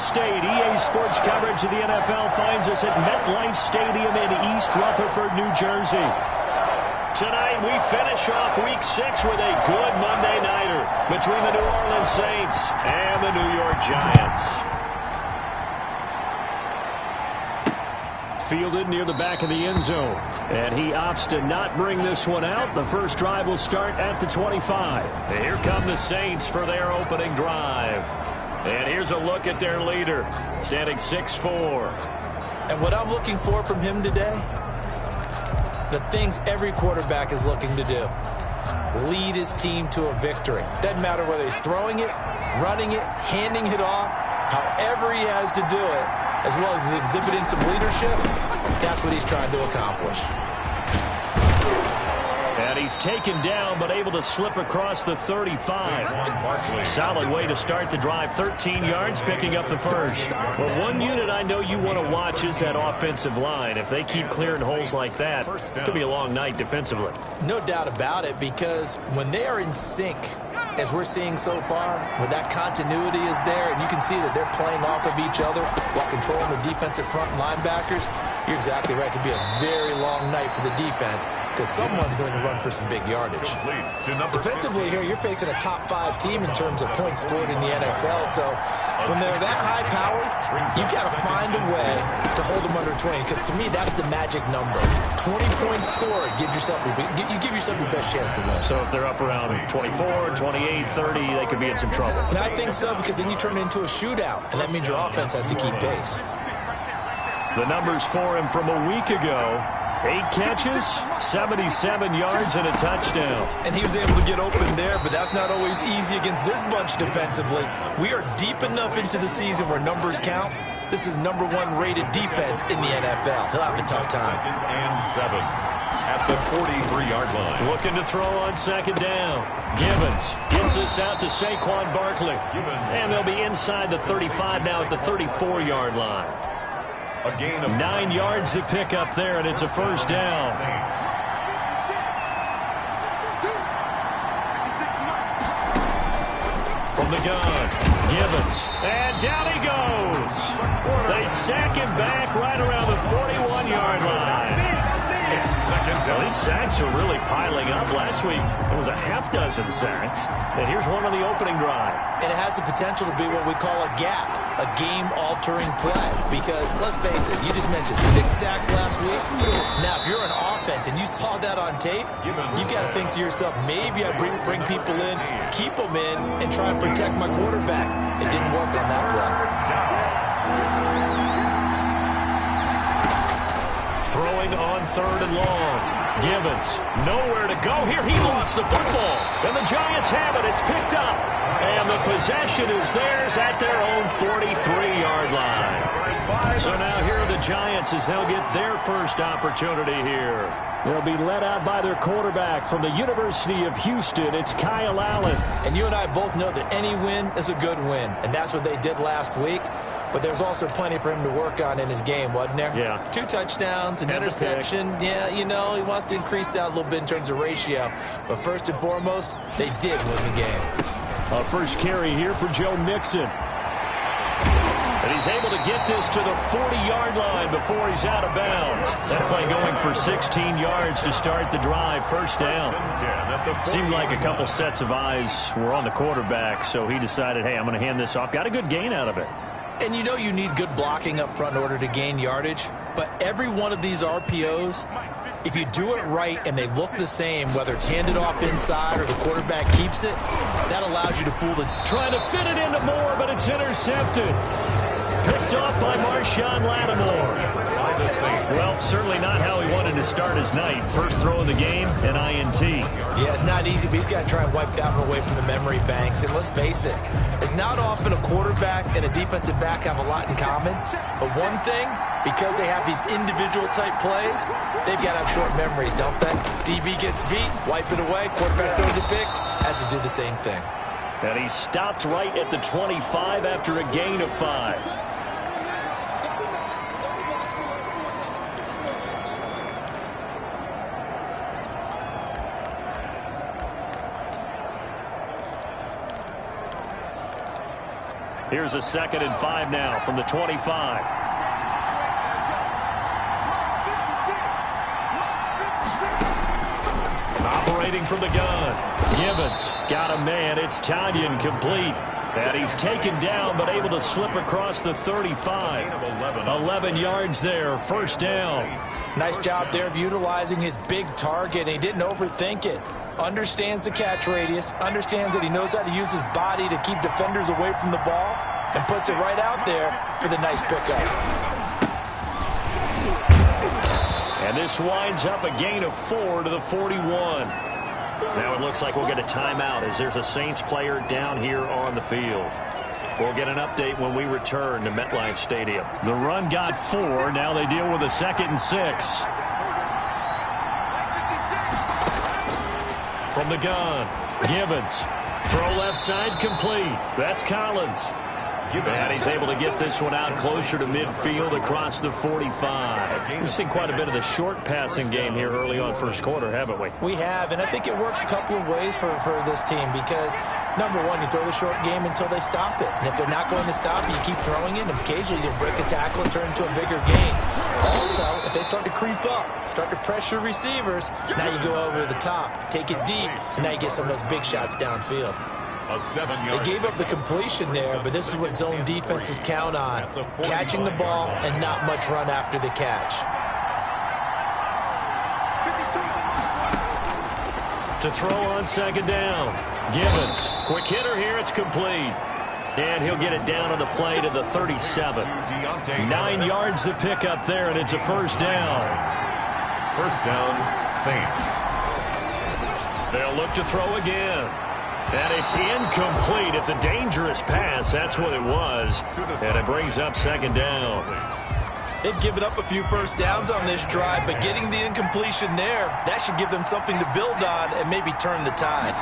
State. EA Sports coverage of the NFL finds us at MetLife Stadium in East Rutherford, New Jersey. Tonight, we finish off Week 6 with a good Monday nighter between the New Orleans Saints and the New York Giants. Fielded near the back of the end zone. And he opts to not bring this one out. The first drive will start at the 25. And here come the Saints for their opening drive. And here's a look at their leader, standing 6'4". And what I'm looking for from him today, the things every quarterback is looking to do. Lead his team to a victory. Doesn't matter whether he's throwing it, running it, handing it off, however he has to do it, as well as exhibiting some leadership, that's what he's trying to accomplish. And he's taken down, but able to slip across the 35. Solid way to start the drive. 13 yards, picking up the first. Well, one unit I know you want to watch is that offensive line. If they keep clearing holes like that, it could be a long night defensively. No doubt about it, because when they are in sync, as we're seeing so far, when that continuity is there, and you can see that they're playing off of each other while controlling the defensive front linebackers, you're exactly right. It could be a very long night for the defense because someone's going to run for some big yardage. Defensively here, you're facing a top 5 team in terms of points scored in the NFL. So when they're that high-powered, you've got to find a way to hold them under 20 because to me, that's the magic number. 20-point score gives yourself you give yourself your best chance to win. So if they're up around 24, 28, 30, they could be in some trouble. And I think so because then you turn it into a shootout, and that means your offense has to keep pace. The numbers for him from a week ago: 8 catches, 77 yards, and a touchdown. And he was able to get open there, but that's not always easy against this bunch defensively. We are deep enough into the season where numbers count. This is #1 rated defense in the NFL. He'll have a tough time. And 7 at the 43-yard line. Looking to throw on second down. Gibbons gets this out to Saquon Barkley. And they'll be inside the 35 now at the 34-yard line. A gain of 9 yards to pick up there, and it's a first down. From the gun, Gibbons, and down he goes. They sack him back right around the 41-yard line. Well, these sacks are really piling up. Last week, it was a half-dozen sacks. And here's one on the opening drive. And it has the potential to be what we call a gap, a game-altering play. Because, let's face it, you just mentioned 6 sacks last week. Now, if you're an offense and you saw that on tape, you've got to think to yourself, maybe I bring people in, keep them in, and try and protect my quarterback. It didn't work on that play. Throwing on 3rd and long. Gibbons, nowhere to go here. He lost the football. And the Giants have it. It's picked up. And the possession is theirs at their own 43-yard line. So now here are the Giants as they'll get their first opportunity here. They'll be led out by their quarterback from the University of Houston. It's Kyle Allen. And you and I both know that any win is a good win. And that's what they did last week. But there's also plenty for him to work on in his game, wasn't there? Yeah. 2 touchdowns, an interception. Yeah, you know, he wants to increase that a little bit in terms of ratio. But first and foremost, they did win the game. A first carry here for Joe Mixon. And he's able to get this to the 40-yard line before he's out of bounds. That play going for 16 yards to start the drive. First down. Seemed like a couple sets of eyes were on the quarterback, so he decided, hey, I'm going to hand this off. Got a good gain out of it. And you know you need good blocking up front in order to gain yardage. But every one of these RPOs, if you do it right and they look the same, whether it's handed off inside or the quarterback keeps it, that allows you to fool the... Trying to fit it into Moore, but it's intercepted. Picked off by Marshawn Lattimore. Well, certainly not how he wanted to start his night. First throw of the game, an INT. Yeah, it's not easy, but he's got to try and wipe that one away from the memory banks. And let's face it, it's not often a quarterback and a defensive back have a lot in common. But one thing, because they have these individual type plays, they've got to have short memories, don't they? DB gets beat, wipe it away, quarterback throws a pick, has to do the same thing. And he stopped right at the 25 after a gain of 5. Here's a 2nd and 5 now from the 25. Operating from the gun. Gibbons got a man. It's Tanyan complete. And he's taken down but able to slip across the 35. 11 yards there. First down. Nice job there of utilizing his big target. He didn't overthink it. Understands the catch radius. Understands that he knows how to use his body to keep defenders away from the ball. And puts it right out there for the nice pickup. And this winds up a gain of 4 to the 41. Now it looks like we'll get a timeout as there's a Saints player down here on the field. We'll get an update when we return to MetLife Stadium. The run got 4. Now they deal with a 2nd and 6. From the gun, Gibbons. Throw left side complete. That's Collins. And he's able to get this one out closer to midfield across the 45. We've seen quite a bit of the short passing game here early on first quarter, haven't we? We have, and I think it works a couple of ways for this team because, number one, you throw the short game until they stop it. And if they're not going to stop it, you keep throwing it, and occasionally you'll break a tackle and turn into a bigger gain. Also, if they start to creep up, start to pressure receivers, now you go over the top, take it deep, and now you get some of those big shots downfield. They gave up the completion there, but this is what zone defenses count on. Catching the ball and not much run after the catch. To throw on 2nd down. Gibbons. Quick hitter here. It's complete. And he'll get it down on the play to the 37. 9 yards to pick up there, and it's a first down. First down, Saints. They'll look to throw again. And it's incomplete. It's a dangerous pass. That's what it was. And it brings up 2nd down. They've given up a few first downs on this drive, but getting the incompletion there, that should give them something to build on and maybe turn the tide.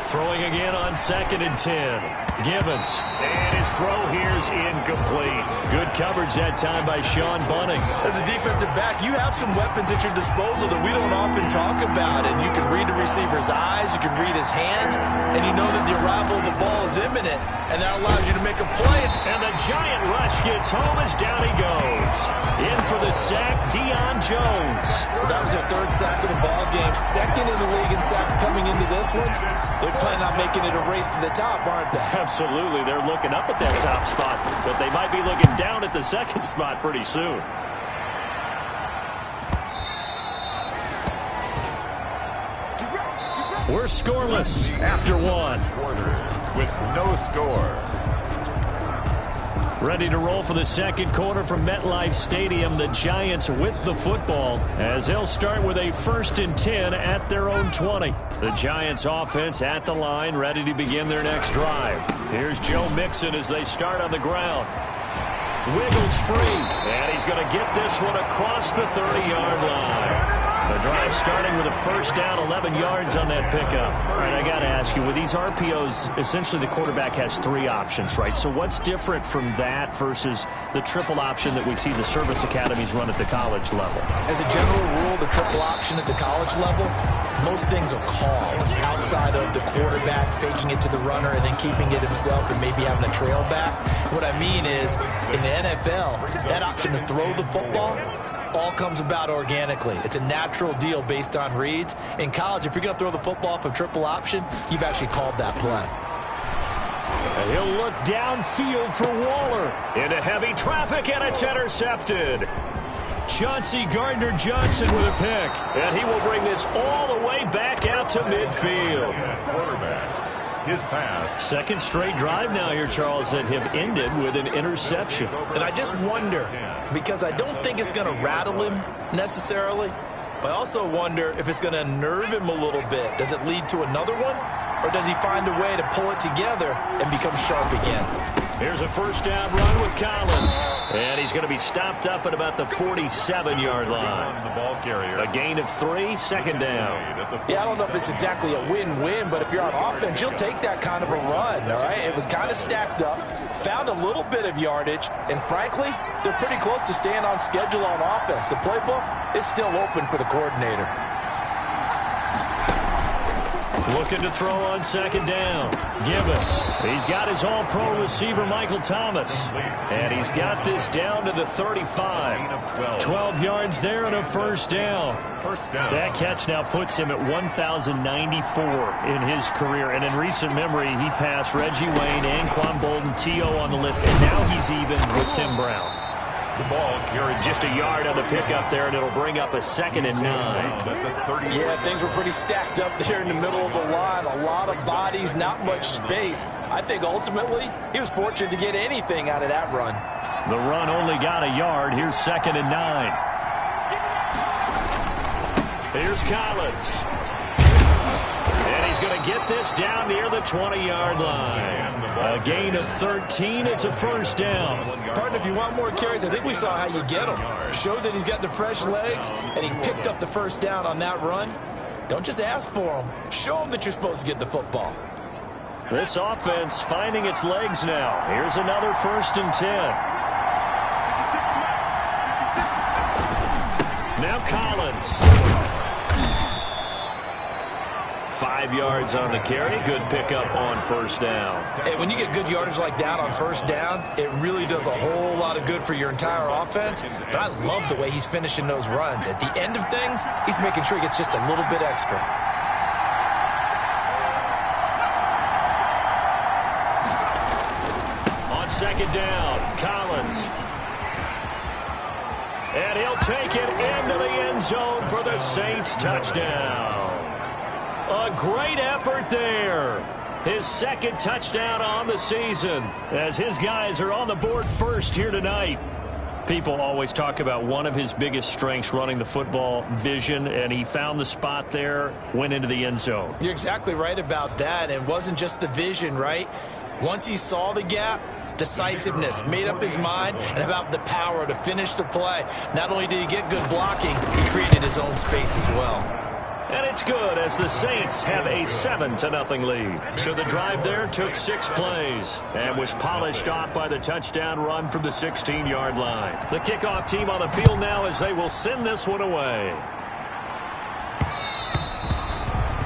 Throwing again on 2nd and 10. Gibbons. And his throw here's incomplete. Good coverage that time by Sean Bunting. As a defensive back, you have some weapons at your disposal that we don't often talk about. And you can read the receiver's eyes, you can read his hands, and you know that the arrival of the ball is imminent. And that allows you to make a play. And the giant rush gets home as down he goes. In for the sack, Deion Jones. Well, that was their 3rd sack of the ball game. 2nd in the league in sacks coming into this one. They're planning on making it a race to the top, aren't they? Absolutely. They're looking up at that top spot, but they might be looking down at the 2nd spot pretty soon. We're scoreless after 1. With no score. Ready to roll for the 2nd quarter from MetLife Stadium. The Giants with the football as they'll start with a 1st and 10 at their own 20. The Giants offense at the line, ready to begin their next drive. Here's Joe Mixon as they start on the ground. Wiggles free, and he's going to get this one across the 30-yard line. The drive starting with a first down, 11 yards on that pickup. All right, I got to ask you, with these RPOs, essentially the quarterback has 3 options, right? So what's different from that versus the triple option that we see the service academies run at the college level? As a general rule, the triple option at the college level, most things are called outside of the quarterback faking it to the runner and then keeping it himself and maybe having a trail back. What I mean is, in the NFL, that option to throw the football all comes about organically. It's a natural deal based on reads. In college, if you're going to throw the football off a triple option, you've actually called that play. And he'll look downfield for Waller. Into heavy traffic, and it's intercepted. Chauncey Gardner-Johnson with a pick. And he will bring this all the way back out to midfield. Quarterback. His pass. 2nd straight drive now here, Charles, that have ended with an interception. And I just wonder, because I don't think it's going to rattle him necessarily, but I also wonder if it's going to unnerve him a little bit. Does it lead to another one? Or does he find a way to pull it together and become sharp again? Here's a first down run with Collins. And he's going to be stopped up at about the 47-yard line. The ball carrier. A gain of 3, 2nd down. Yeah, I don't know if it's exactly a win-win, but if you're on offense, you'll take that kind of a run, all right? It was kind of stacked up, found a little bit of yardage, and frankly, they're pretty close to staying on schedule on offense. The playbook is still open for the coordinator. Looking to throw on second down. Gibbons. He's got his all-pro receiver, Michael Thomas. And he's got this down to the 35. 12 yards there and a first down. That catch now puts him at 1,094 in his career. And in recent memory, he passed Reggie Wayne, Anquan Bolden, T.O. on the list. And now he's even with Tim Brown. The ball carried just a yard on the pickup there, and it'll bring up a 2nd and 9. Yeah, things were pretty stacked up there in the middle of the line. A lot of bodies, not much space. I think ultimately he was fortunate to get anything out of that run. The run only got a yard. Here's 2nd and 9. Here's Collins. And he's going to get this down near the 20-yard line. A gain of 13. It's a first down. Partner, if you want more carries, I think we saw how you get him. Showed that he's got the fresh legs, and he picked up the first down on that run. Don't just ask for him. Show him that you're supposed to get the football. This offense finding its legs now. Here's another 1st and 10. Now Collins. 5 yards on the carry. Good pickup on first down. Hey, when you get good yardage like that on first down, it really does a whole lot of good for your entire offense. But I love the way he's finishing those runs. At the end of things, he's making sure he gets just a little bit extra. On second down, Collins. And he'll take it into the end zone for the Saints touchdown. A great effort there. His 2nd touchdown on the season as his guys are on the board first here tonight. People always talk about one of his biggest strengths running the football, vision, and he found the spot there, went into the end zone. You're exactly right about that. It wasn't just the vision, right? Once he saw the gap, decisiveness, made up his mind, and about the power to finish the play. Not only did he get good blocking, he created his own space as well. And it's good as the Saints have a 7-0 lead. So the drive there took 6 plays and was polished off by the touchdown run from the 16-yard line. The kickoff team on the field now as they will send this one away.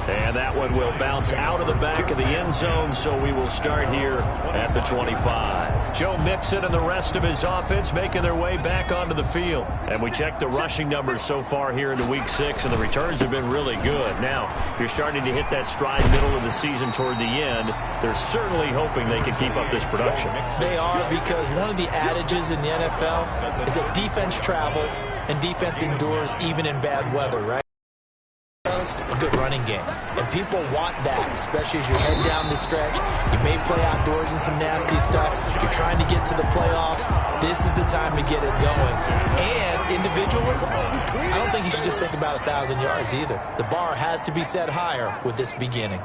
And that one will bounce out of the back of the end zone, so we will start here at the 25. Joe Mixon and the rest of his offense making their way back onto the field. And we checked the rushing numbers so far here into Week 6, and the returns have been really good. Now, you're starting to hit that stride middle of the season toward the end. They're certainly hoping they can keep up this production. They are, because one of the adages in the NFL is that defense travels and defense endures even in bad weather, right? A good running game, and people want that, especially as you head down the stretch. You may play outdoors in some nasty stuff. You're trying to get to the playoffs. This is the time to get it going. And individually, I don't think you should just think about 1,000 yards either. The bar has to be set higher with this beginning.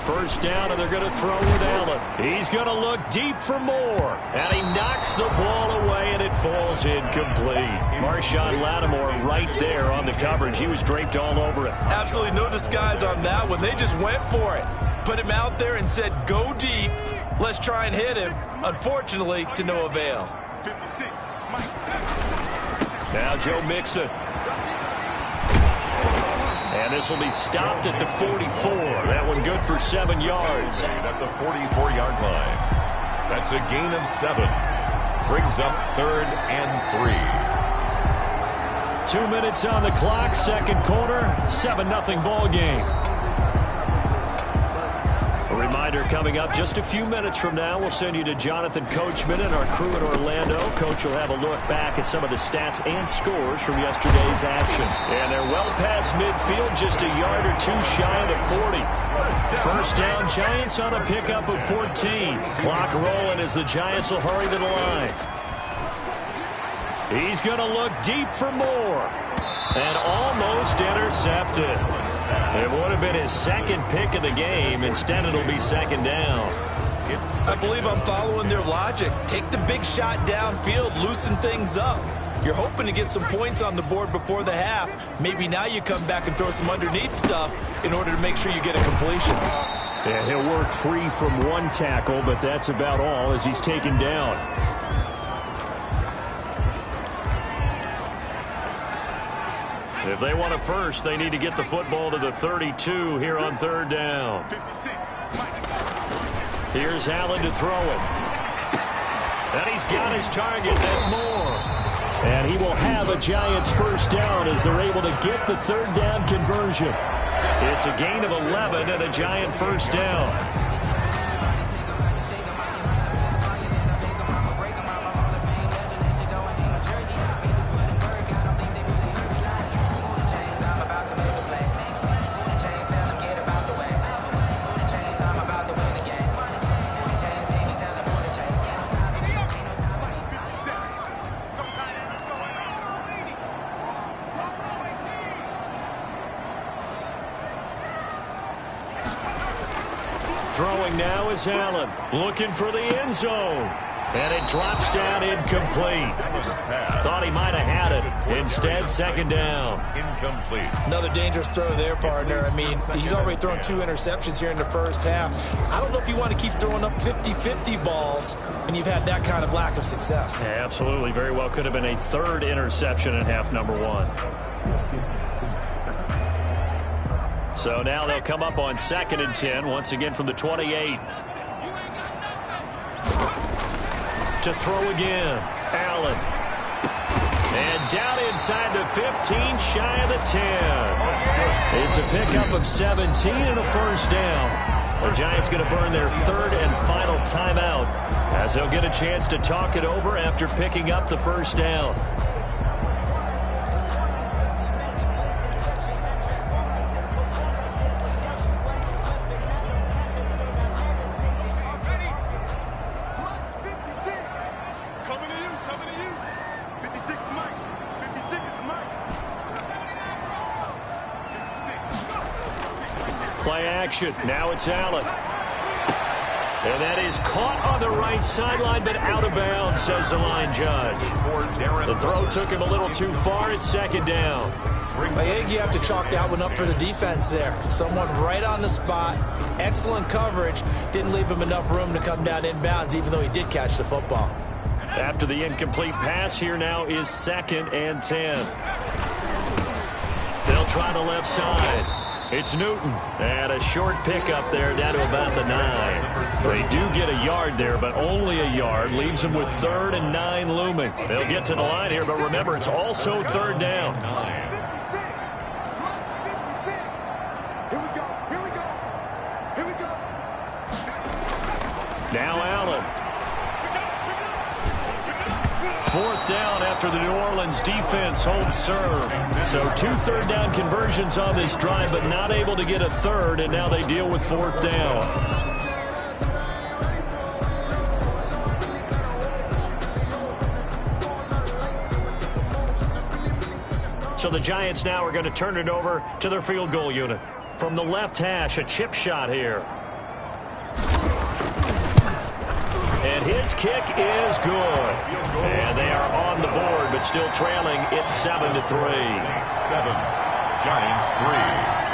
First down, and they're going to throw with Allen. He's going to look deep for more. And he knocks the ball away, and it falls incomplete. Marshawn Lattimore right there on the coverage. He was draped all over it. Absolutely no disguise on that one. They just went for it. Put him out there and said, go deep. Let's try and hit him. Unfortunately, to no avail. 56. Now Joe Mixon. And this will be stopped at the 44. That one good for 7 yards. At the 44-yard line. That's a gain of 7. Brings up 3rd and 3. 2 minutes on the clock, second quarter, 7-0 ball game. A reminder coming up just a few minutes from now, we'll send you to Jonathan Coachman and our crew in Orlando. Coach will have a look back at some of the stats and scores from yesterday's action. And they're well past midfield, just a yard or two shy of the 40. First down, Giants on a pickup of 14. Clock rolling as the Giants will hurry to the line. He's going to look deep for more. And almost intercepted. It would have been his 2nd pick of the game. Instead, it'll be 2nd down. I believe I'm following their logic. Take the big shot downfield, loosen things up. You're hoping to get some points on the board before the half. Maybe now you come back and throw some underneath stuff in order to make sure you get a completion. Yeah, he'll work free from one tackle, but that's about all as he's taken down. If they want a first, they need to get the football to the 32 here on third down. Here's Allen to throw it. And he's got his target. That's more. And he will have a Giants first down as they're able to get the third down conversion. It's a gain of 11 and a Giant first down. Throwing now is Allen, looking for the end zone. And it drops down incomplete. Thought he might have had it. Instead, second down. Incomplete. Another dangerous throw there, partner. I mean, he's already thrown 2 interceptions here in the first half. I don't know if you want to keep throwing up 50-50 balls when you've had that kind of lack of success. Yeah, absolutely. Very well could have been a third interception in half number 1. So now they'll come up on 2nd and 10, once again from the 28. To throw again, Allen. And down inside the 15, shy of the 10. It's a pickup of 17 and a first down. The Giants going to burn their third and final timeout as they'll get a chance to talk it over after picking up the first down. Play action. Now it's Allen. And that is caught on the right sideline, but out of bounds, says the line judge. The throw took him a little too far. It's second down. I think you have to chalk that one up for the defense there. Someone right on the spot. Excellent coverage. Didn't leave him enough room to come down inbounds, even though he did catch the football. After the incomplete pass, here now is 2nd and 10. They'll try the left side. It's Newton, and a short pickup there down to about the 9. They do get a yard there, but only a yard. Leaves them with 3rd and 9 looming. They'll get to the line here, but remember, it's also third down. Now Allen. 4th down after the New Orleans defense holds serve. So 2 third down conversions on this drive, but not able to get a third, and now they deal with 4th down. So the Giants now are going to turn it over to their field goal unit. From the left hash, a chip shot here. And his kick is good. And they are on the board, but still trailing. It's 7-3. 7. Giants 3.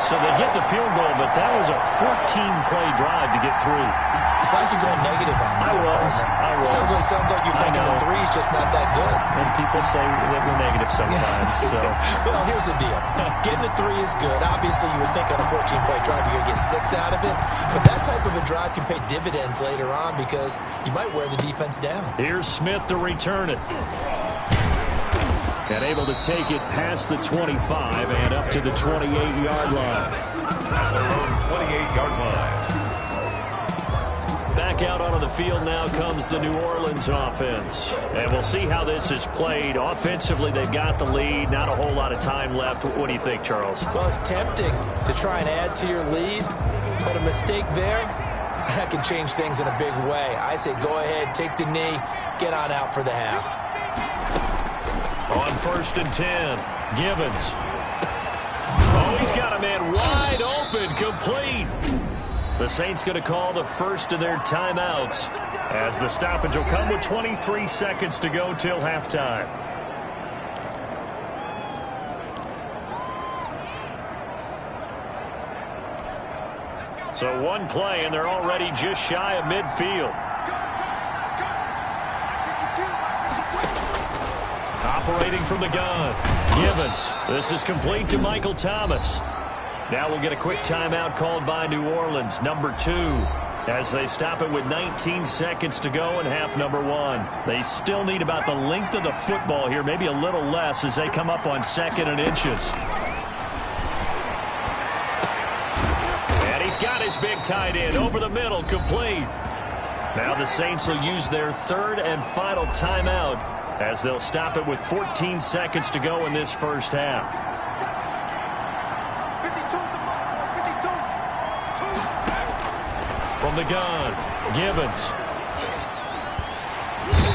So they get the field goal, but that was a 14-play drive to get 3. It's like you're going negative on me. I was. Sounds like you're thinking the 3 is just not that good. And people say that we're negative sometimes. So. Well, here's the deal. Getting the 3 is good. Obviously, you would think on a 14-play drive you're going to get 6 out of it. But that type of a drive can pay dividends later on because you might wear the defense down. Here's Smith to return it. And able to take it past the 25 and up to the 28-yard line. At their own 28-yard line. Back out onto the field now comes the New Orleans offense. And we'll see how this is played. Offensively, they've got the lead. Not a whole lot of time left. What do you think, Charles? Well, it's tempting to try and add to your lead, but a mistake there, that can change things in a big way. I say go ahead, take the knee, get on out for the half. On 1st and 10, Gibbons. Oh, he's got a man wide open, complete. The Saints going to call the first of their timeouts as the stoppage will come with 23 seconds to go till halftime. So 1 play, and they're already just shy of midfield. operating from the gun. Givens. This is complete to Michael Thomas. Now we'll get a quick timeout called by New Orleans, number 2, as they stop it with 19 seconds to go in half number 1. They still need about the length of the football here, maybe a little less as they come up on 2nd and inches. And he's got his big tight end over the middle, complete. Now the Saints will use their 3rd and final timeout as they'll stop it with 14 seconds to go in this first half. From the gun, Givens.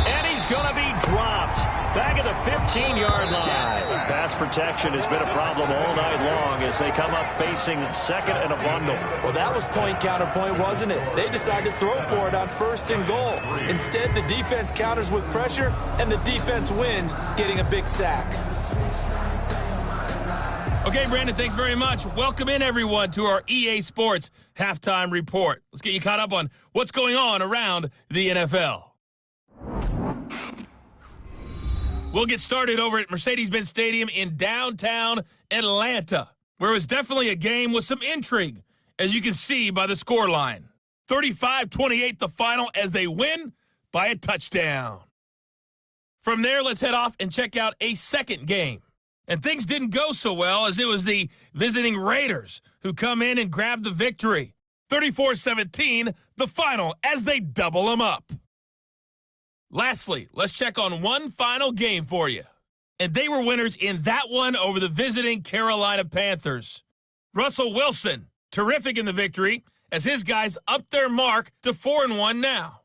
And he's going to be dropped. Back at the 15-yard line. Pass protection has been a problem all night long as they come up facing 2nd and a bundle. Well, that was point counterpoint, wasn't it? They decided to throw for it on 1st and goal. Instead, the defense counters with pressure, and the defense wins, getting a big sack. Okay, Brandon, thanks very much. Welcome in, everyone, to our EA Sports Halftime Report. Let's get you caught up on what's going on around the NFL. We'll get started over at Mercedes-Benz Stadium in downtown Atlanta, where it was definitely a game with some intrigue, as you can see by the scoreline. 35-28 the final as they win by a touchdown. From there, let's head off and check out a second game. And things didn't go so well as it was the visiting Raiders who come in and grab the victory. 34-17 the final as they double them up. Lastly, let's check on one final game for you. And they were winners in that one over the visiting Carolina Panthers. Russell Wilson, terrific in the victory, as his guys upped their mark to 4-1 now.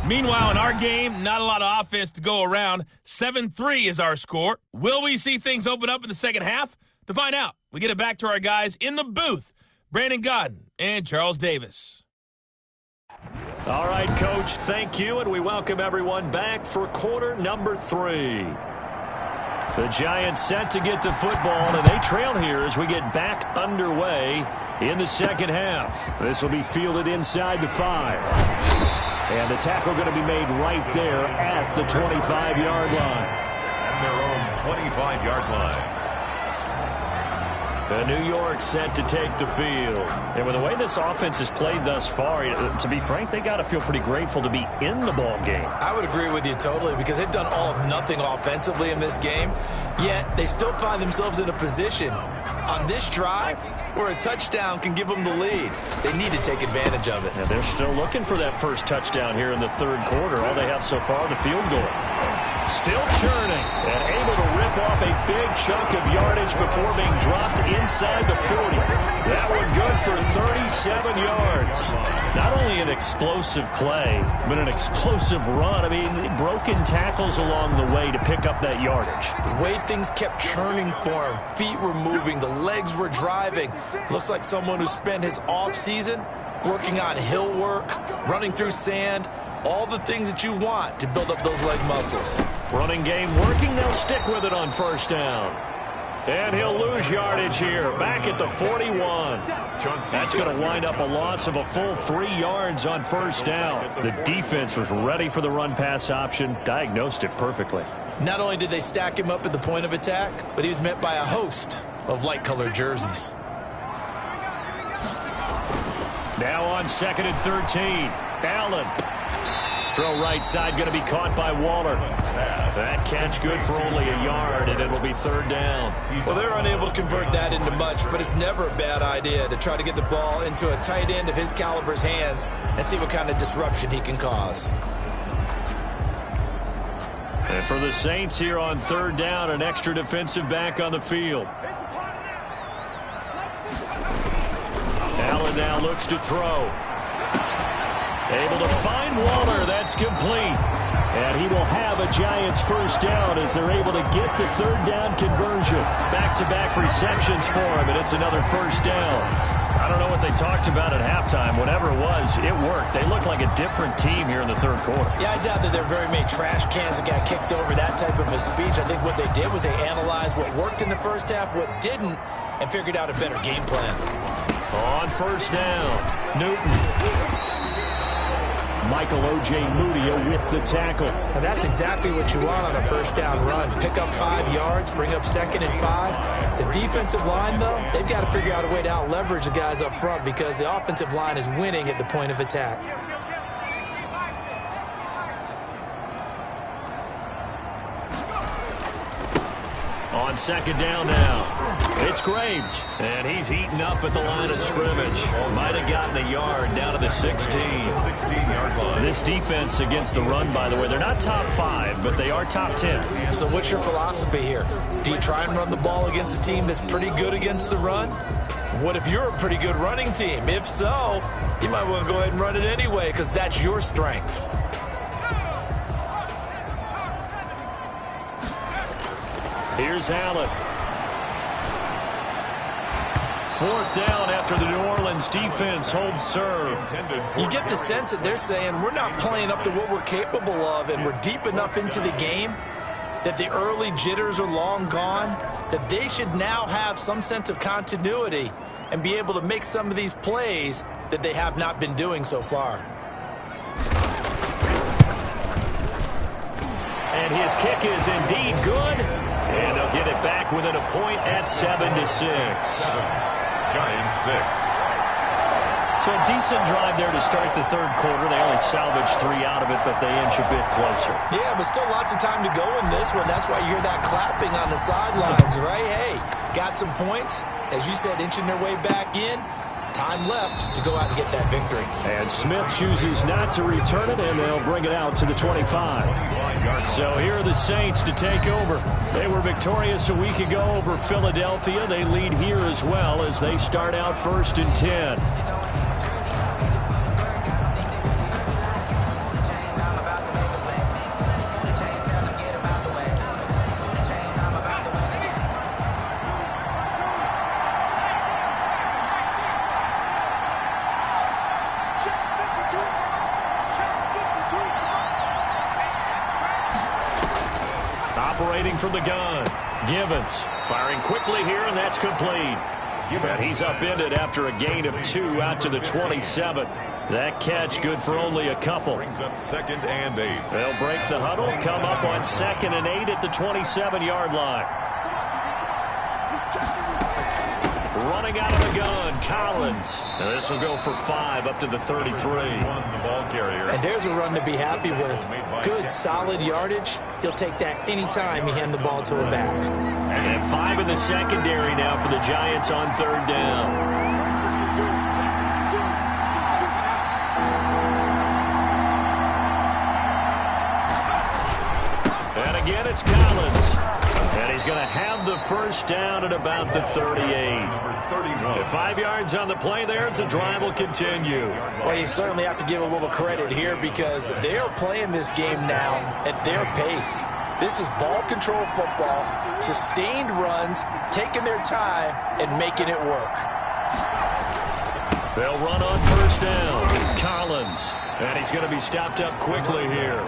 Meanwhile, in our game, not a lot of offense to go around. 7-3 is our score. Will we see things open up in the second half? To find out, we get it back to our guys in the booth, Brandon Godden and Charles Davis. All right, Coach, thank you, and we welcome everyone back for quarter number 3. The Giants set to get the football, and they trail here as we get back underway in the second half. This will be fielded inside the 5. And the tackle going to be made right there at the 25-yard line. At their own 25-yard line. New York set to take the field. And with the way this offense has played thus far, to be frank, they got to feel pretty grateful to be in the ball game. I would agree with you totally because they've done all of nothing offensively in this game, yet they still find themselves in a position on this drive where a touchdown can give them the lead. They need to take advantage of it. And they're still looking for that first touchdown here in the third quarter. All they have so far, the field goal. Still churning and able to rip off a big chunk of yardage before being dropped inside the 40. That one good for 37 yards. Not only an explosive play, but an explosive run. I mean, broken tackles along the way to pick up that yardage. The way things kept churning for him, feet were moving, the legs were driving. Looks like someone who spent his off-season working on hill work, running through sand, all the things that you want to build up those leg muscles. Running game working, they'll stick with it on first down. And he'll lose yardage here, back at the 41. That's going to wind up a loss of a full 3 yards on first down. The defense was ready for the run-pass option, diagnosed it perfectly. Not only did they stack him up at the point of attack, but he was met by a host of light-colored jerseys. Now on 2nd and 13, Allen. Throw right side, going to be caught by Waller. That catch good for only a yard, and it'll be third down. Well, they're unable to convert that into much, but it's never a bad idea to try to get the ball into a tight end of his caliber's hands and see what kind of disruption he can cause. And for the Saints here on third down, an extra defensive back on the field. Allen now looks to throw. Able to find Waller. That's complete. And he will have a Giants first down as they're able to get the third down conversion. Back-to-back receptions for him, and it's another first down. I don't know what they talked about at halftime. Whatever it was, it worked. They look like a different team here in the third quarter. Yeah, I doubt that there are very many trash cans that got kicked over that type of a speech. I think what they did was they analyzed what worked in the first half, what didn't, and figured out a better game plan. On first down, Newton. Michael O.J. Mudia with the tackle. And that's exactly what you want on a first down run. Pick up 5 yards, bring up 2nd and 5. The defensive line, though, they've got to figure out a way to out-leverage the guys up front because the offensive line is winning at the point of attack. On 2nd down now, it's Graves, and he's heating up at the line of scrimmage. Might have gotten a yard down to the 16. 16-yard line. This defense against the run, by the way, they're not top 5, but they are top 10. So what's your philosophy here? Do you try and run the ball against a team that's pretty good against the run? What if you're a pretty good running team? If so, you might want to go ahead and run it anyway because that's your strength. Here's Allen. 4th down after the New Orleans defense holds serve. You get the sense that they're saying we're not playing up to what we're capable of, and we're deep enough into the game that the early jitters are long gone, that they should now have some sense of continuity and be able to make some of these plays that they have not been doing so far. And his kick is indeed good. And they'll get it back within a point at 7-6. Giants 6. So a decent drive there to start the 3rd quarter. They only salvaged 3 out of it, but they inch a bit closer. Yeah, but still lots of time to go in this one. That's why you hear that clapping on the sidelines, right? Hey, got some points. As you said, inching their way back in. Time left to go out and get that victory. And Smith chooses not to return it, and they'll bring it out to the 25. So here are the Saints to take over. They were victorious a week ago over Philadelphia. They lead here as well as they start out 1st and 10. Operating from the gun, Givens firing quickly here, and that's complete. And he's upended after a gain of 2 out to the 27. That catch good for only a couple. Brings up 2nd and 8. They'll break the huddle, come up on 2nd and 8 at the 27-yard line. Running out of the gun, Collins. And this will go for 5 up to the 33. The ball carrier. And there's a run to be happy with. Good, solid yardage. He'll take that anytime you hand the ball to a back. And 5 in the secondary now for the Giants on 3rd down. And again, it's Collins. And he's going to have the 1st down at about the 38. Number 31. 5 yards on the play there, and the drive will continue. Well, you certainly have to give a little credit here because they are playing this game now at their pace. This is ball control football, sustained runs, taking their time, and making it work. They'll run on 1st down. Collins. And he's going to be stopped up quickly here.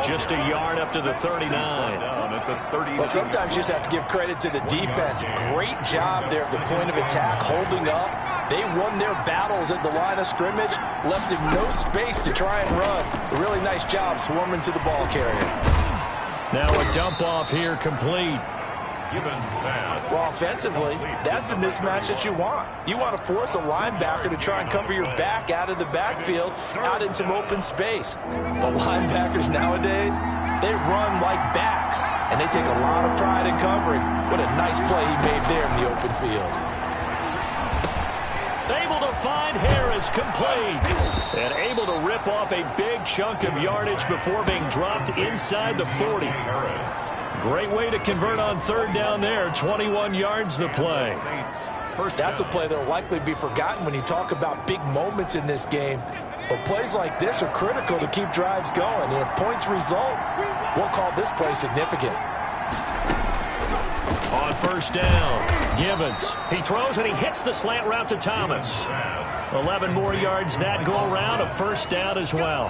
Just a yard up to the 39. Well, sometimes you just have to give credit to the defense. Great job there at the point of attack, holding up. They won their battles at the line of scrimmage, left him no space to try and run. A really nice job swarming to the ball carrier. Now a dump off here complete. Givens pass. Well, offensively, that's the mismatch that you want. You want to force a linebacker to try and cover your back out of the backfield, out in some open space. But linebackers nowadays, they run like backs, and they take a lot of pride in covering. What a nice play he made there in the open field. Able to find Harris complete. And able to rip off a big chunk of yardage before being dropped inside the 40. Great way to convert on 3rd down there. 21 yards the play. That's a play that will likely be forgotten when you talk about big moments in this game. But plays like this are critical to keep drives going. And if points result, we'll call this play significant. On 1st down, Givens. He throws and he hits the slant route to Thomas. 11 more yards that go around, a 1st down as well.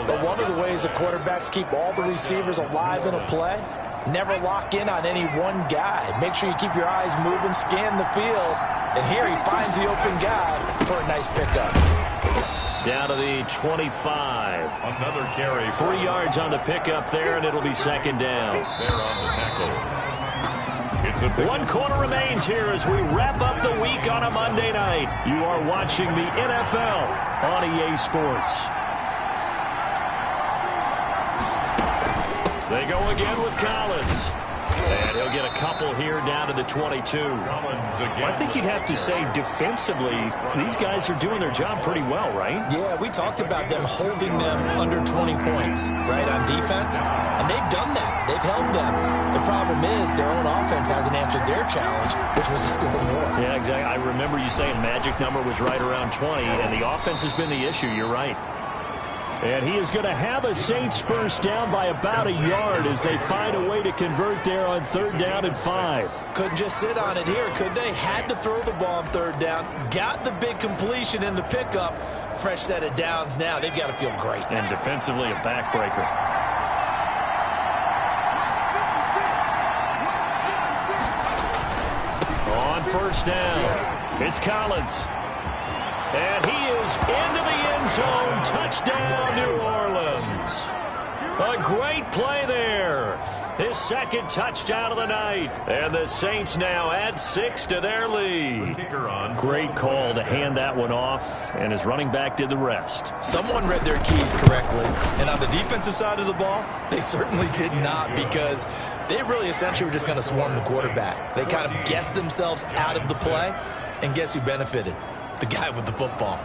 But one of the ways the quarterbacks keep all the receivers alive in a play, never lock in on any one guy. Make sure you keep your eyes moving, scan the field. And here he finds the open guy for a nice pickup. Down to the 25. Another carry. 3 yards on the pickup there, and it'll be second down. There on the tackle. It's a big 1 quarter remains here as we wrap up the week on a Monday night. You are watching the NFL on EA Sports. They go again with Collins. And he'll get a couple here down to the 22. Collins again. I think you'd have to say defensively, these guys are doing their job pretty well, right? Yeah, we talked about them holding them under 20 points, right, on defense. And they've done that. They've held them. The problem is their own offense hasn't answered their challenge, which was to score more. Yeah, exactly. I remember you saying magic number was right around 20, and the offense has been the issue. You're right. And he is going to have a Saints first down by about a yard as they find a way to convert there on 3rd down and 5. Couldn't just sit on it here, could they? Had to throw the ball on 3rd down. Got the big completion in the pickup. Fresh set of downs now. They've got to feel great. And defensively, a backbreaker. On 1st down, it's Collins. And he is into the end zone. Touchdown, New Orleans. A great play there. His 2nd touchdown of the night. And the Saints now add 6 to their lead. Kicker on. Great call to hand that one off, and his running back did the rest. Someone read their keys correctly. And on the defensive side of the ball, they certainly did not, because they really essentially were just going to swarm the quarterback. They kind of guessed themselves out of the play, and guess who benefited? The guy with the football.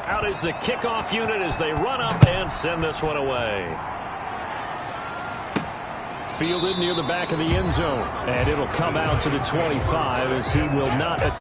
Out is the kickoff unit as they run up and send this one away. Fielded near the back of the end zone, and it'll come out to the 25 as he will not.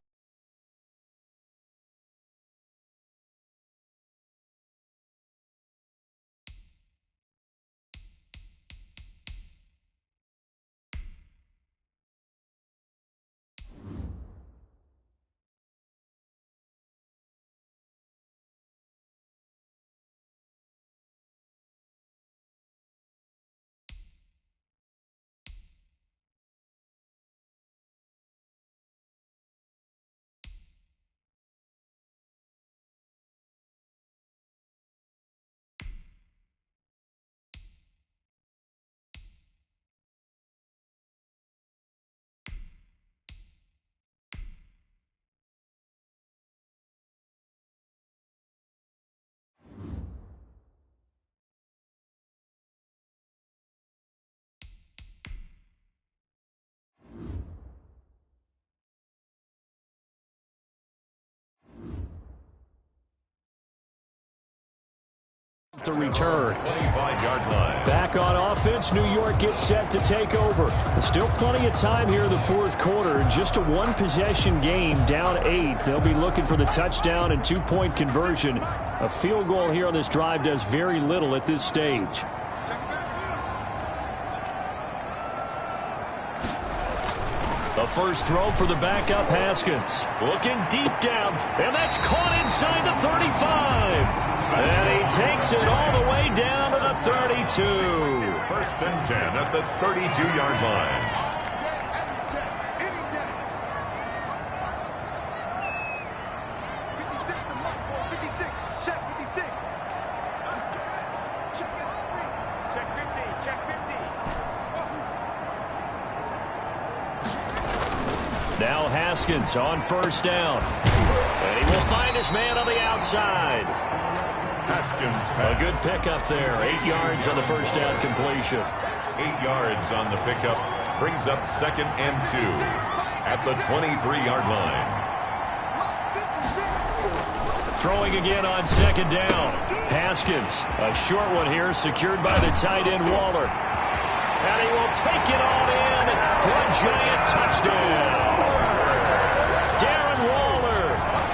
To return. 25-yard line. Back on offense, New York gets set to take over. Still plenty of time here in the 4th quarter. Just a 1-possession game, down 8. They'll be looking for the touchdown and 2-point conversion. A field goal here on this drive does very little at this stage. The first throw for the backup, Haskins. Looking deep down, and that's caught inside the 35. And he takes it all the way down to the 32. 1st and 10 at the 32-yard line. Now Haskins on 1st down. And he will find his man on the outside. Haskins. A good pickup there. 8 yards on the 1st down completion. 8 yards on the pickup. Brings up 2nd and 2 at the 23-yard line. Throwing again on 2nd down. Haskins, a short one here, secured by the tight end Waller. And he will take it all in for a giant touchdown.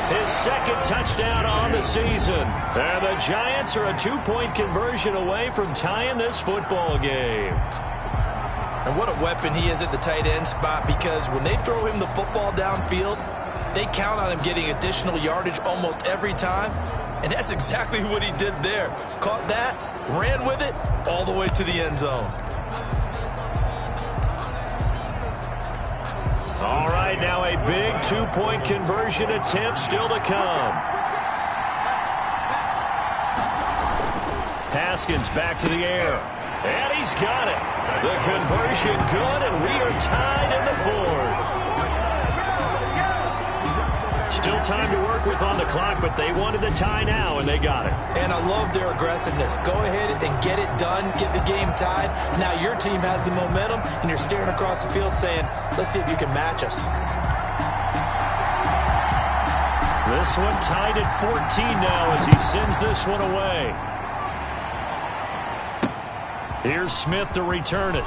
His 2nd touchdown on the season. And the Giants are a 2-point conversion away from tying this football game. And what a weapon he is at the tight end spot, because when they throw him the football downfield, they count on him getting additional yardage almost every time. And that's exactly what he did there. Caught that, ran with it, all the way to the end zone. All right, now a big two-point conversion attempt still to come. Haskins back to the air. And he's got it. The conversion good, and we are tied in the fourth. Still time to work with on the clock, but they wanted the tie now, and they got it. And I love their aggressiveness. Go ahead and get it done. Get the game tied. Now your team has the momentum, and you're staring across the field saying, let's see if you can match us. This one tied at 14 now as he sends this one away. Here's Smith to return it.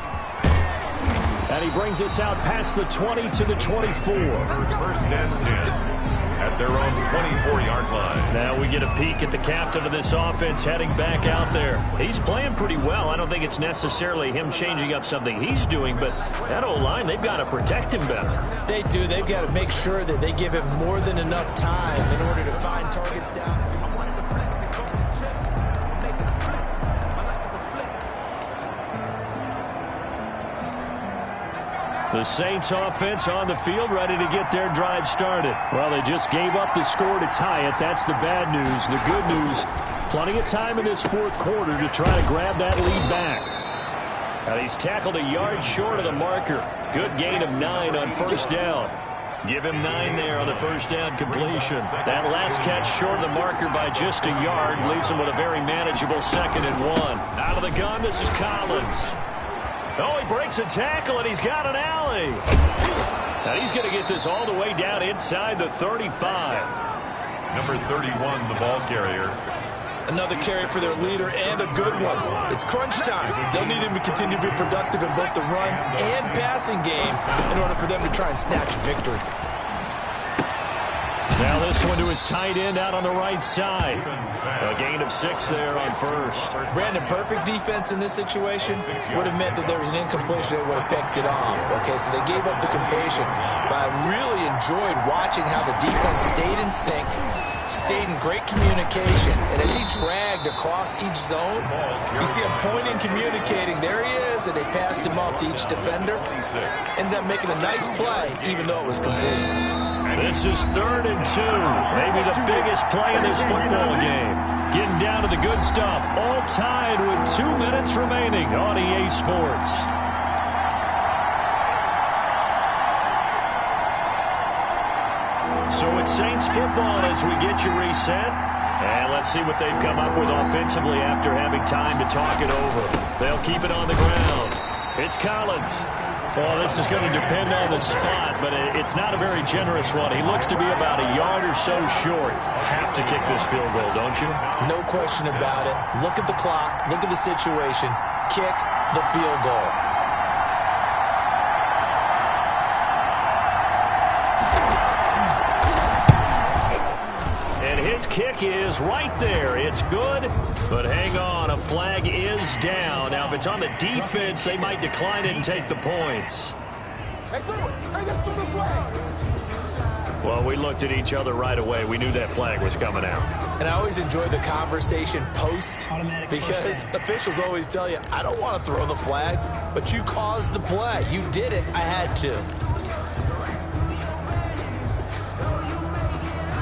And he brings us out past the 20 to the 24. First and 10 at their own 24-yard line. Now we get a peek at the captain of this offense heading back out there. He's playing pretty well. I don't think it's necessarily him changing up something he's doing, but that O-line, they've got to protect him better. They do. They've got to make sure that they give him more than enough time in order to find targets downfield. The Saints offense on the field ready to get their drive started. Well, they just gave up the score to tie it. That's the bad news. The good news, plenty of time in this fourth quarter to try to grab that lead back. And he's tackled a yard short of the marker. Good gain of 9 on first down. Give him 9 there on the first down completion. That last catch short of the marker by just a yard leaves him with a very manageable 2nd and 1. Out of the gun, this is Collins. Oh, he breaks a tackle, and he's got an alley. And he's going to get this all the way down inside the 35. Number 31, the ball carrier. Another carry for their leader, and a good one. It's crunch time. They'll need him to continue to be productive in both the run and passing game in order for them to try and snatch a victory. Now this one to his tight end out on the right side. A gain of 6 there on first. Brandon, perfect defense in this situation would have meant that there was an incompletion. They would have picked it off. Okay, so they gave up the completion. But I really enjoyed watching how the defense stayed in sync, stayed in great communication. And as he dragged across each zone, you see him pointing, communicating. There he is, and they passed him off to each defender. Ended up making a nice play, even though it was complete. This is 3rd and 2. Maybe the biggest play in this football game. Getting down to the good stuff. All tied with 2 minutes remaining on EA Sports. So it's Saints football as we get you reset. And let's see what they've come up with offensively after having time to talk it over. They'll keep it on the ground. It's Collins. Well, this is going to depend on the spot, but it's not a very generous one. He looks to be about a yard or so short. Have to kick this field goal, don't you? No question about it. Look at the clock. Look at the situation. Kick the field goal. His kick is right there. It's good, but hang on. A flag is down. Now, if it's on the defense, they might decline it and take the points. Well, we looked at each other right away. We knew that flag was coming out. And I always enjoy the conversation post because officials always tell you, I don't want to throw the flag, but you caused the play. You did it. I had to.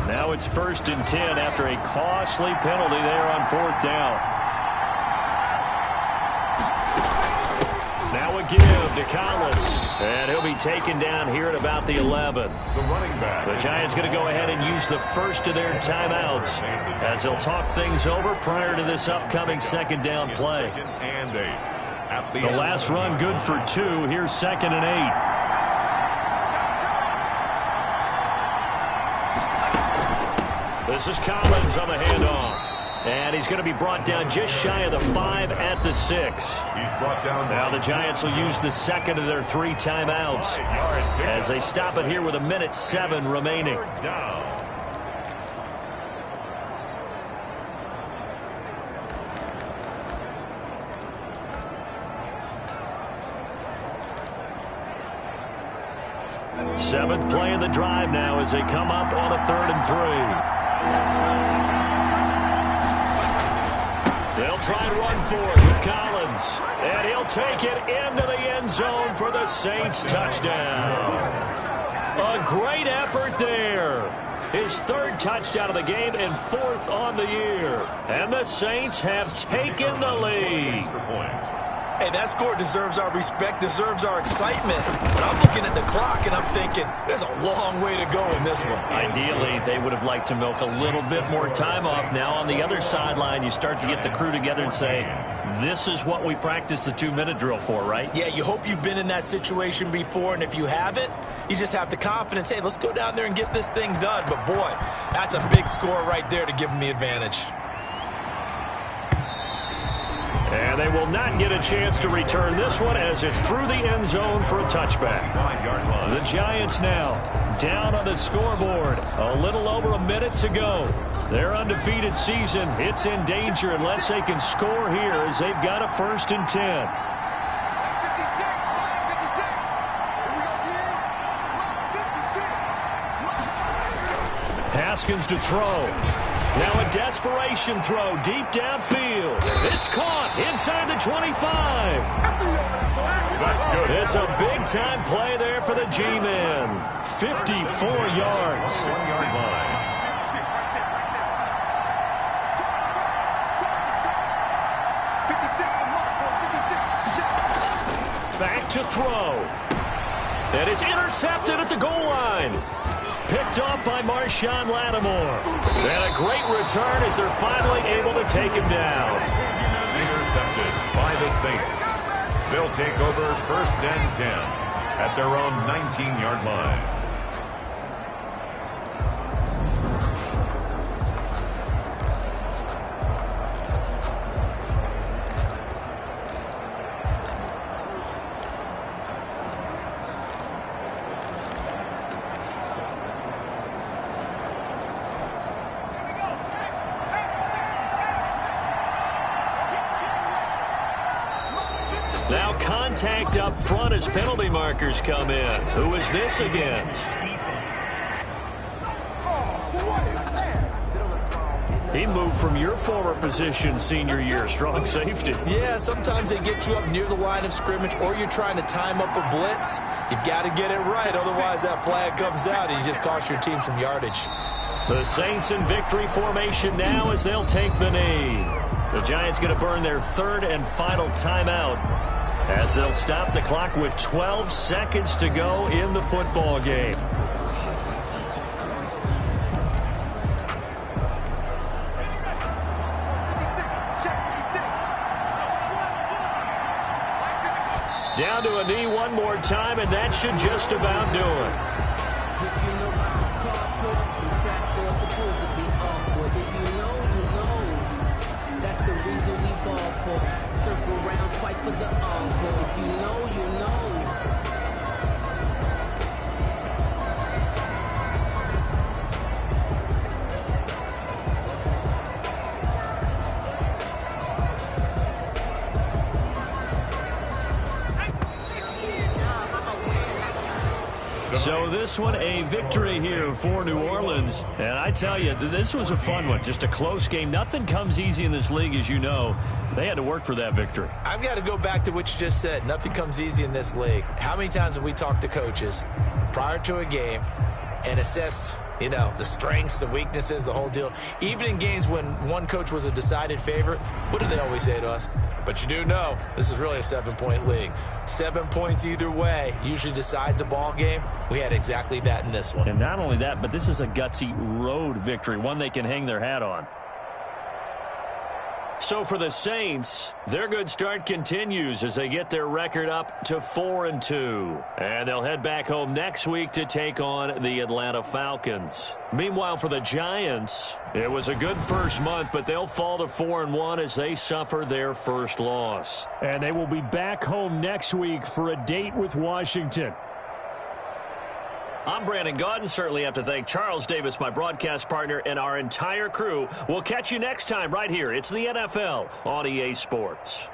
Now it's 1st and 10 after a costly penalty there on 4th down. Now a give to Collins. And he'll be taken down here at about the 11. The running back. The Giants going to go ahead and use the first of their timeouts as they'll talk things over prior to this upcoming 2nd down play. 2nd and 8. At the last run good for 2. Here's 2nd and 8. This is Collins on the handoff. And he's going to be brought down just shy of the 5 at the 6. He's brought down. Now the Giants will use the 2nd of their 3 timeouts as they stop it here with 1:07 remaining. Seventh play of the drive now as they come up on a 3rd and 3. They'll try and run for it with Collins. And he'll take it into the end zone for the Saints touchdown. A great effort there. His third touchdown of the game and fourth on the year. And the Saints have taken the lead. Hey, that score deserves our respect, deserves our excitement. But I'm looking at the clock, and I'm thinking, there's a long way to go in this one. Ideally, they would have liked to milk a little bit more time off. Now, on the other sideline, you start to get the crew together and say, this is what we practiced the 2-minute drill for, right? Yeah, you hope you've been in that situation before, and if you haven't, you just have the confidence, hey, let's go down there and get this thing done. But, boy, that's a big score right there to give them the advantage. And they will not get a chance to return this one as it's through the end zone for a touchback. The Giants now down on the scoreboard. A little over a minute to go. Their undefeated season, it's in danger unless they can score here as they've got a 1st and 10. Haskins to throw. Now a desperation throw deep downfield. It's caught inside the 25. That's good. It's a big-time play there for the G-men. 54 yards. 1-yard line. Back to throw. And it's intercepted at the goal line. Picked off by Marshawn Lattimore. And a great return as they're finally able to take him down. Intercepted by the Saints. They'll take over 1st and 10 at their own 19-yard line. Now contact up front as penalty markers come in. Who is this against? He moved from your former position senior year, strong safety. Yeah, sometimes they get you up near the line of scrimmage or you're trying to time up a blitz. You've got to get it right, otherwise that flag comes out and you just cost your team some yardage. The Saints in victory formation now as they'll take the knee. The Giants going to burn their 3rd and final timeout as they'll stop the clock with 12 seconds to go in the football game. Down to a knee one more time, and that should just about do it. Circle around twice for the encore. If you know, you know. So this one, a victory here for New Orleans. And I tell you, this was a fun one. Just a close game. Nothing comes easy in this league, as you know. They had to work for that victory. I've got to go back to what you just said. Nothing comes easy in this league. How many times have we talked to coaches prior to a game and assessed, you know, the strengths, the weaknesses, the whole deal? Even in games when one coach was a decided favorite, what do they always say to us? But you do know this is really a 7-point league. 7 points either way usually decides a ball game. We had exactly that in this one. And not only that, but this is a gutsy road victory, one they can hang their hat on. So for the Saints, their good start continues as they get their record up to 4-2. And they'll head back home next week to take on the Atlanta Falcons. Meanwhile, for the Giants, it was a good first month, but they'll fall to 4-1 as they suffer their first loss. And they will be back home next week for a date with Washington. I'm Brandon Gaudin. Certainly have to thank Charles Davis, my broadcast partner, and our entire crew. We'll catch you next time right here. It's the NFL on EA Sports.